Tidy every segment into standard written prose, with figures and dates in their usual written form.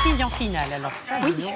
signe en finale. Alors ça, Oui. dis donc.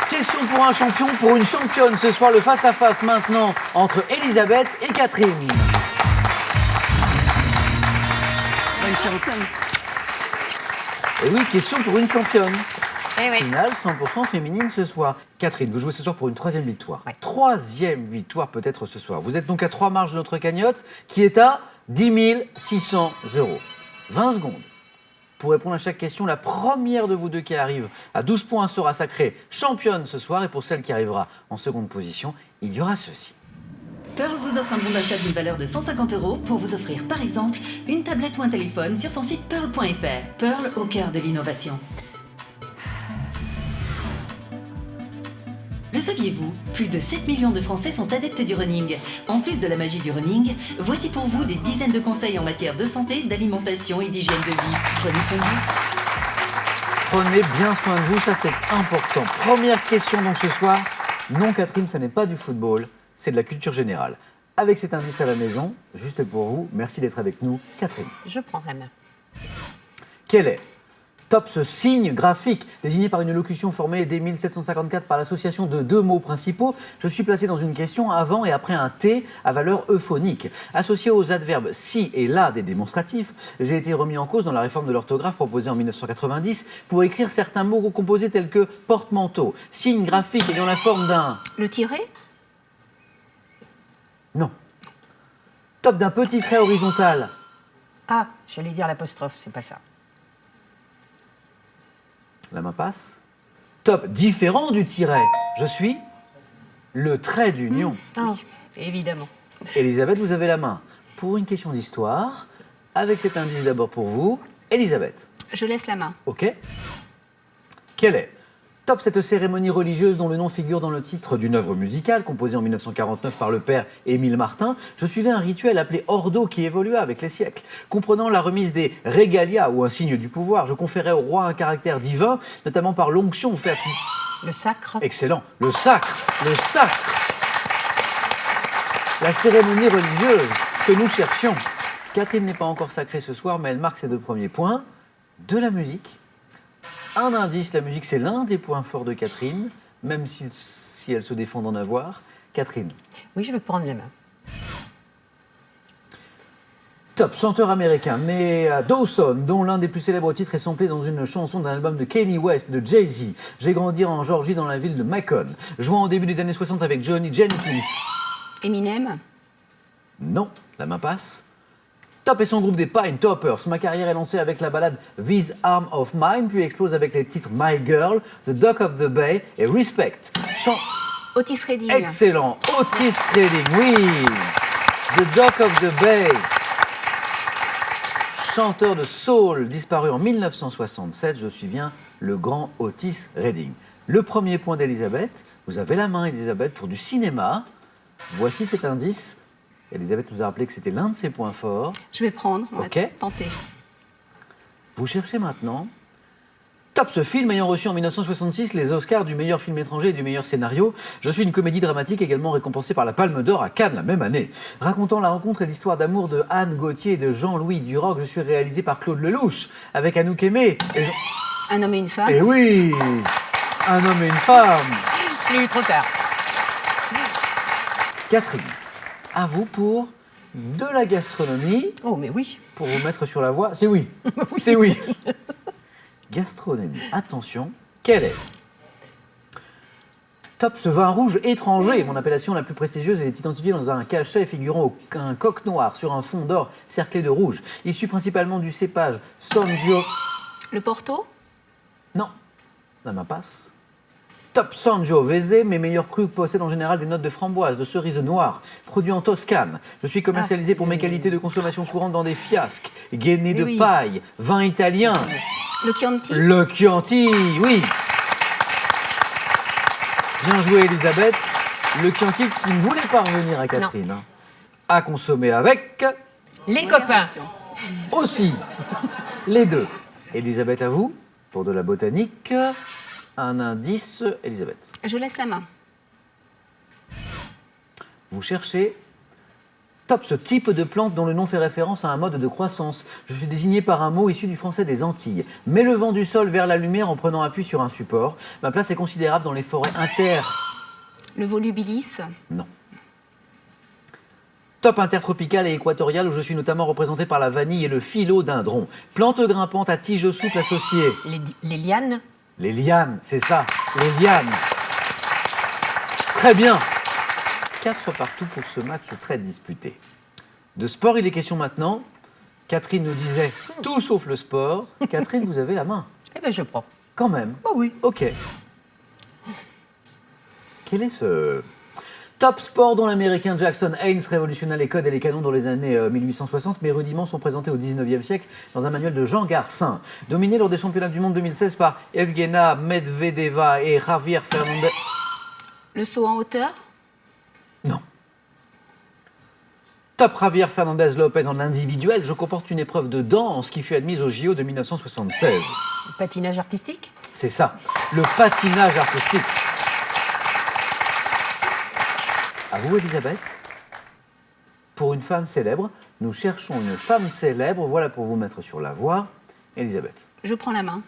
Question pour un champion, pour une championne. Ce soir, le face-à-face maintenant entre Elisabeth et Catherine. Bonne chance. Et oui, question pour une championne. Eh oui. Finale 100% féminine ce soir. Catherine, vous jouez ce soir pour une troisième victoire. Ouais. Troisième victoire peut-être ce soir. Vous êtes donc à 3 marges de notre cagnotte qui est à 10 600 €. 20 secondes. Pour répondre à chaque question, la première de vous deux qui arrive à 12 points sera sacrée championne ce soir. Et pour celle qui arrivera en seconde position, il y aura ceci. Pearl vous offre un bon d'achat d'une valeur de 150 € pour vous offrir par exemple une tablette ou un téléphone sur son site pearl.fr. Pearl au cœur de l'innovation. Le saviez-vous? Plus de 7 millions de Français sont adeptes du running. En plus de la magie du running, voici pour vous des dizaines de conseils en matière de santé, d'alimentation et d'hygiène de vie. Prenez soin de vous. Prenez bien soin de vous, ça c'est important. Première question donc ce soir. Non Catherine, ça n'est pas du football, c'est de la culture générale. Avec cet indice à la maison, juste pour vous, merci d'être avec nous, Catherine. Je prends la main. Quel est ce signe graphique désigné par une locution formée dès 1754 par l'association de deux mots principaux? Je suis placé dans une question avant et après un T à valeur euphonique. Associé aux adverbes si et là des démonstratifs, j'ai été remis en cause dans la réforme de l'orthographe proposée en 1990 pour écrire certains mots recomposés tels que porte-manteau, signe graphique ayant la forme d'un... Le tiret? Non. Top d'un petit trait horizontal. Ah, j'allais dire l'apostrophe, c'est pas ça. La main passe. Top différent du tiret. Je suis le trait d'union. Oui, évidemment. Elisabeth, vous avez la main. Pour une question d'histoire, avec cet indice d'abord pour vous, Elisabeth. Je laisse la main. Ok. Quelle est cette cérémonie religieuse dont le nom figure dans le titre d'une œuvre musicale composée en 1949 par le père Émile Martin? Je suivais un rituel appelé ordo qui évolua avec les siècles. Comprenant la remise des regalia ou un signe du pouvoir, je conférais au roi un caractère divin, notamment par l'onction faite. Le sacre? Excellent. Le sacre. Le sacre. La cérémonie religieuse que nous cherchions. Catherine n'est pas encore sacrée ce soir, mais elle marque ses 2 premiers points. De la musique. Un indice, la musique c'est l'un des points forts de Catherine, même si elle se défend d'en avoir. Catherine. Oui, je vais prendre la main. Top, chanteur américain, né à Dawson, dont l'un des plus célèbres titres est samplé dans une chanson d'un album de Kanye West et de Jay-Z. J'ai grandi en Georgie dans la ville de Macon, jouant au début des années 60 avec Johnny Jenkins. Eminem? Non, la main passe. Top et son groupe des Pine Toppers. Ma carrière est lancée avec la balade These Arms of Mine, puis explose avec les titres My Girl, The Dock of the Bay et Respect. Otis Redding. Excellent. Otis Redding, oui. The Dock of the Bay. Chanteur de soul disparu en 1967. Je suis bien le grand Otis Redding. Le premier point d'Elisabeth. Vous avez la main, Elisabeth, pour du cinéma. Voici cet indice. Elisabeth nous a rappelé que c'était l'un de ses points forts. Je vais prendre, on va tenter. Vous cherchez maintenant. Top, ce film ayant reçu en 1966 les Oscars du meilleur film étranger et du meilleur scénario. Je suis une comédie dramatique également récompensée par la Palme d'Or à Cannes la même année. Racontant la rencontre et l'histoire d'amour de Anne Gauthier et de Jean-Louis Duroc, je suis réalisé par Claude Lelouch avec Anouk Aimée. Un homme et une femme. Et oui, un homme et une femme. Je l'ai eu trop tard. Catherine, à vous pour de la gastronomie. Oh, mais oui. Pour vous mettre sur la voie, c'est oui. C'est oui. Gastronomie, attention, quelle est Top, ce vin rouge étranger, mon appellation la plus prestigieuse, est identifiée dans un cachet figurant un coq noir sur un fond d'or cerclé de rouge. Issu principalement du cépage Sangiovese. Le Porto? Non, la main passe. Top Sangiovese, mes meilleurs crus possèdent en général des notes de framboise, de cerise noire, produit en Toscane. Je suis commercialisé pour mes qualités de consommation courante dans des fiasques, gainés de paille, vin italien. Le Chianti? Le Chianti, oui. Bien joué, Elisabeth. Le Chianti qui ne voulait pas revenir à Catherine. Hein. À consommer avec... Les copains. Aussi. Les deux. Elisabeth, à vous, pour de la botanique. Un indice, Elisabeth. Je laisse la main. Vous cherchez Top ce type de plante dont le nom fait référence à un mode de croissance. Je suis désigné par un mot issu du français des Antilles. M'élevant du sol vers la lumière en prenant appui sur un support. Ma place est considérable dans les forêts Le volubilis. Non. Top intertropicale et équatoriale où je suis notamment représenté par la vanille et le philodendron. Plante grimpante à tige souple associée. Les lianes. Les lianes, c'est ça, les lianes. Très bien. 4 partout pour ce match très disputé. De sport, il est question maintenant. Catherine nous disait tout sauf le sport. Catherine, vous avez la main. Eh bien, je prends. Quand même. Oh oui. Ok. Quel est ce top sport dont l'américain Jackson Haynes révolutionna les codes et les canons dans les années 1860? Mes rudiments sont présentés au 19e siècle dans un manuel de Jean Garcin. Dominé lors des championnats du monde 2016 par Evgena Medvedeva et Javier Fernandez. Le saut en hauteur. Non. Top Javier Fernandez Lopez en individuel, je comporte une épreuve de danse qui fut admise au JO de 1976. Le patinage artistique. C'est ça, le patinage artistique. À vous, Elisabeth. Pour une femme célèbre, nous cherchons une femme célèbre. Voilà pour vous mettre sur la voie. Elisabeth. Je prends la main.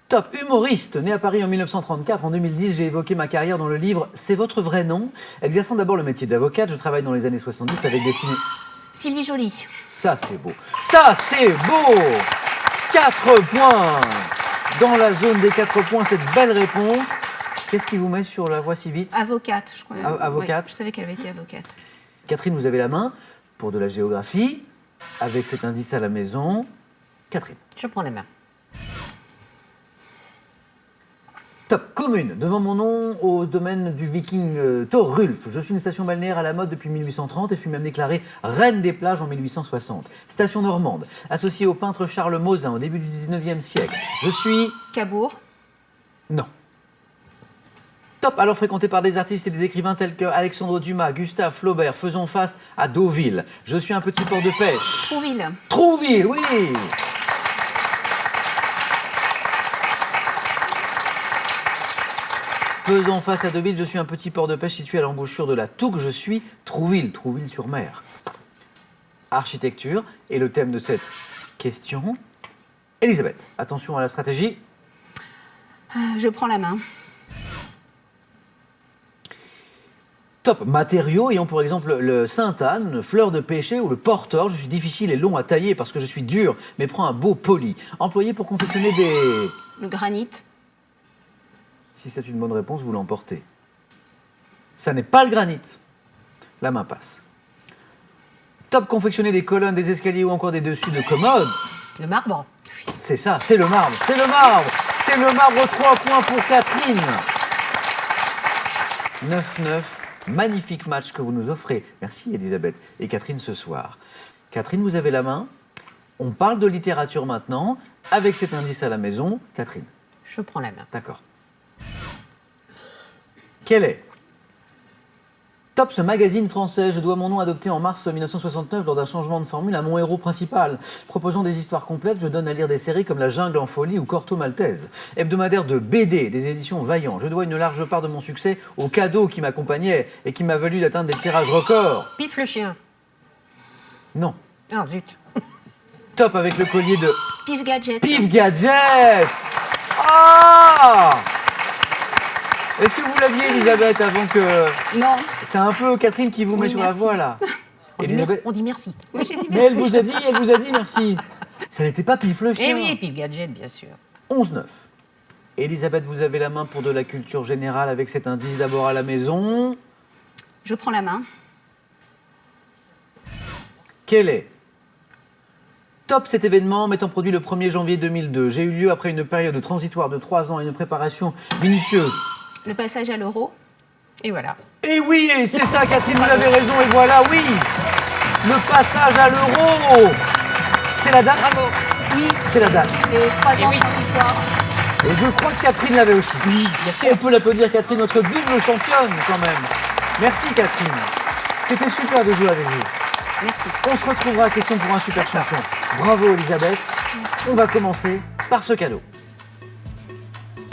Top humoriste, né à Paris en 1934, en 2010, j'ai évoqué ma carrière dans le livre C'est votre vrai nom. Exerçant d'abord le métier d'avocate, je travaille dans les années 70 avec des ciné... Sylvie Joly. Ça, c'est beau. Ça, c'est beau 4 points. Dans la zone des 4 points, cette belle réponse. Qu'est-ce qui vous met sur la voie si vite? Avocate, je crois. Avocate. Ouais, je savais qu'elle avait été avocate. Catherine, vous avez la main pour de la géographie, avec cet indice à la maison. Catherine. Je prends la main. Top commune, devant mon nom au domaine du viking Thorulf. Je suis une station balnéaire à la mode depuis 1830 et fut même déclarée reine des plages en 1860. Station normande, associée au peintre Charles Mosin au début du 19e siècle. Je suis... Cabourg. Non. Top, alors fréquenté par des artistes et des écrivains tels que Alexandre Dumas, Gustave Flaubert, faisons face à Deauville. Je suis un petit port de pêche. Trouville. Trouville, oui. Faisant face à Deauville, je suis un petit port de pêche situé à l'embouchure de la Touques. Je suis Trouville, Trouville-sur-Mer. Architecture est le thème de cette question. Elisabeth, attention à la stratégie. Je prends la main. Top matériaux ayant pour exemple le Sainte-Anne, fleur de pêcher ou le portor. Je suis difficile et long à tailler parce que je suis dur, mais prends un beau poli. Employé pour confectionner des... Le granit. Si c'est une bonne réponse, vous l'emportez. Ça n'est pas le granit. La main passe. Top confectionner des colonnes, des escaliers ou encore des dessus de commodes. Le marbre. C'est ça, c'est le marbre. C'est le marbre. C'est le marbre, 3 points pour Catherine. 9-9. Magnifique match que vous nous offrez. Merci Elisabeth et Catherine ce soir. Catherine, vous avez la main. On parle de littérature maintenant. Avec cet indice à la maison, Catherine. Je prends la main. D'accord. Quel est Top ce magazine français, je dois mon nom adopté en mars 1969 lors d'un changement de formule à mon héros principal. Proposant des histoires complètes, je donne à lire des séries comme La Jungle en folie ou Corto Maltese. Hebdomadaire de BD, des éditions Vaillant. Je dois une large part de mon succès au cadeau qui m'accompagnait et qui m'a valu d'atteindre des tirages records. Pif le chien. Non. Ah zut. Top avec le collier de... Pif Gadget. Pif Gadget. Ah! Est-ce que vous l'aviez, Elisabeth, avant que... Non. C'est un peu Catherine qui vous met Oui, sur la merci. voie, là. Elisabeth... On dit merci. Oui, j'ai dit Mais elle vous a dit merci. Ça n'était pas Pif le Eh chien. oui, Pif Gadget, bien sûr. 11-9. Elisabeth, vous avez la main pour de la culture générale avec cet indice d'abord à la maison. Je prends la main. Quel est Top cet événement m'étant produit le 1er janvier 2002. J'ai eu lieu après une période transitoire de 3 ans et une préparation minutieuse. Le passage à l'euro. Et voilà. Et oui, et c'est ça, Catherine, vous avez raison, et voilà, oui. Le passage à l'euro. C'est la date. Bravo. Oui. C'est la date. Les 3 ans oui. transitoires. Et je crois que Catherine l'avait aussi. Oui, bien sûr. On peut l'applaudir, Catherine, notre double championne, quand même. Merci, Catherine. C'était super de jouer avec vous. Merci. On se retrouvera à Question pour un super champion. Bravo, Elisabeth. On va commencer par ce cadeau.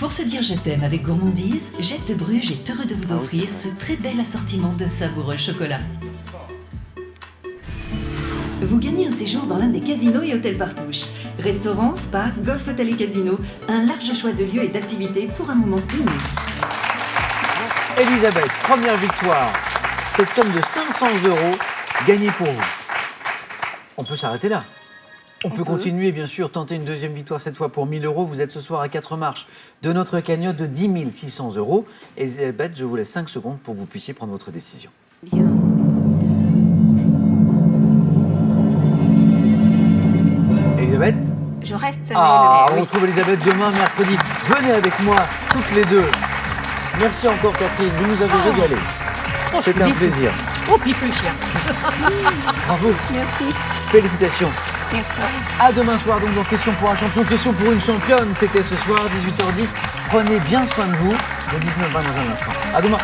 Pour se dire je t'aime avec gourmandise, Jeff de Bruges est heureux de vous offrir ce très bel assortiment de savoureux chocolats. Vous gagnez un séjour dans l'un des casinos et hôtels Partouche. Restaurant, spa, golf, hôtel et casino, un large choix de lieux et d'activités pour un moment unique. Elisabeth, première victoire. Cette somme de 500 € gagnée pour vous. On peut s'arrêter là. On peut continuer, bien sûr, tenter une deuxième victoire, cette fois pour 1 000 €. Vous êtes ce soir à 4 marches de notre cagnotte de 10 600 €. Elisabeth, je vous laisse 5 secondes pour que vous puissiez prendre votre décision. Bien. Elisabeth? Je reste Ah, Samuel. on retrouve Elisabeth demain, mercredi. Venez avec moi, toutes les deux. Merci encore, Catherine. Vous nous avez régalé. C'était un plaisir. Oh, pif le chien. Bravo. Merci. Félicitations. Merci. À demain soir, donc, dans Question pour un champion, Question pour une championne. C'était ce soir, 18h10. Prenez bien soin de vous. Le 19-20 dans un instant. À demain.